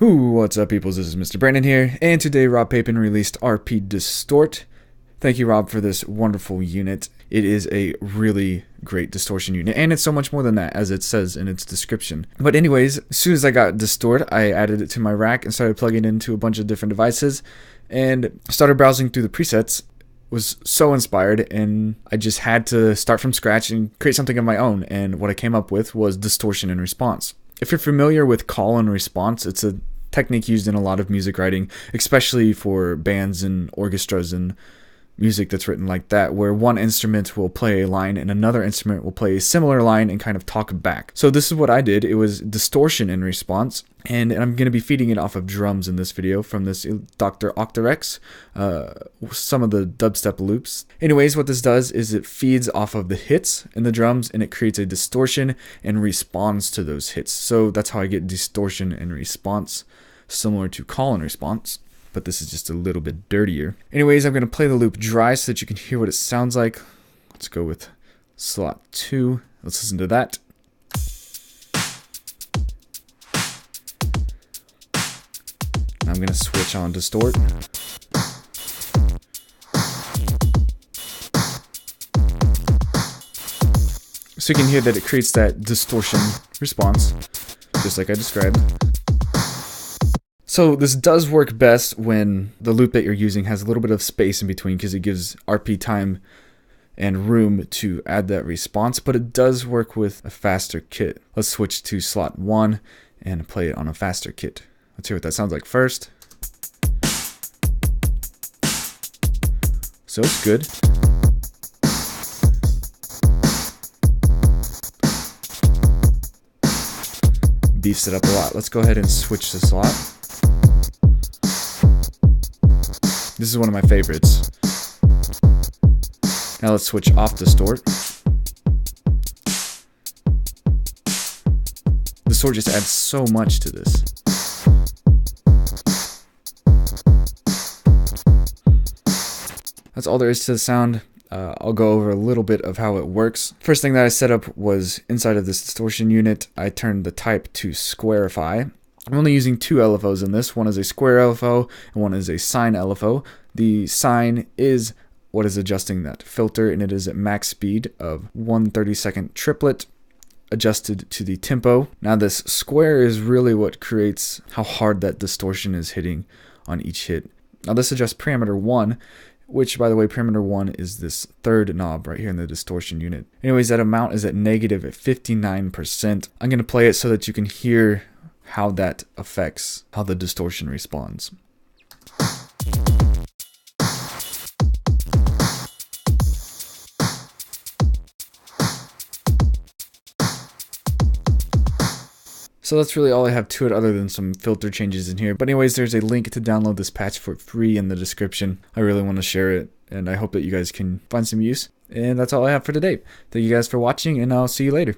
What's up, peoples? This is Mr. Brandon here, and today Rob Papen released RP Distort. Thank you, Rob, for this wonderful unit. It is a really great distortion unit, and it's so much more than that, as it says in its description. But anyways, as soon as I got Distort, I added it to my rack and started plugging it into a bunch of different devices, and started browsing through the presets. Was so inspired, and I just had to start from scratch and create something of my own, and what I came up with was Distortion and Response. If you're familiar with call and response, it's a technique used in a lot of music writing, especially for bands and orchestras and music that's written like that, where one instrument will play a line and another instrument will play a similar line and kind of talk back. So this is what I did. It was distortion and response, and I'm going to be feeding it off of drums in this video from this Dr. Octarex, some of the dubstep loops. Anyways, what this does is it feeds off of the hits in the drums, and it creates a distortion and responds to those hits. So that's how I get distortion and response, similar to call and response, but this is just a little bit dirtier. Anyways, I'm going to play the loop dry so that you can hear what it sounds like. Let's go with slot 2. Let's listen to that. I'm going to switch on Distort. So you can hear that it creates that distortion response, just like I described. So this does work best when the loop that you're using has a little bit of space in between, because it gives RP time and room to add that response, but it does work with a faster kit. Let's switch to slot 1 and play it on a faster kit. Let's hear what that sounds like first. So it's good. Beefs it up a lot. Let's go ahead and switch the slot. This is one of my favorites. Now let's switch off Distort. Distort just adds so much to this. That's all there is to the sound. I'll go over a little bit of how it works. First thing that I set up was inside of this distortion unit, I turned the type to squarify. I'm only using 2 LFOs in this. One is a square LFO and one is a sine LFO. The sine is what is adjusting that filter, and it is at max speed of 1/32 triplet adjusted to the tempo. Now this square is really what creates how hard that distortion is hitting on each hit. Now this adjusts parameter 1, which, by the way, parameter 1 is this third knob right here in the distortion unit. Anyways, that amount is at negative at 59%. I'm going to play it so that you can hear how that affects how the distortion responds. So that's really all I have to it, other than some filter changes in here. But anyways, there's a link to download this patch for free in the description. I really want to share it, and I hope that you guys can find some use. And that's all I have for today. Thank you guys for watching, and I'll see you later.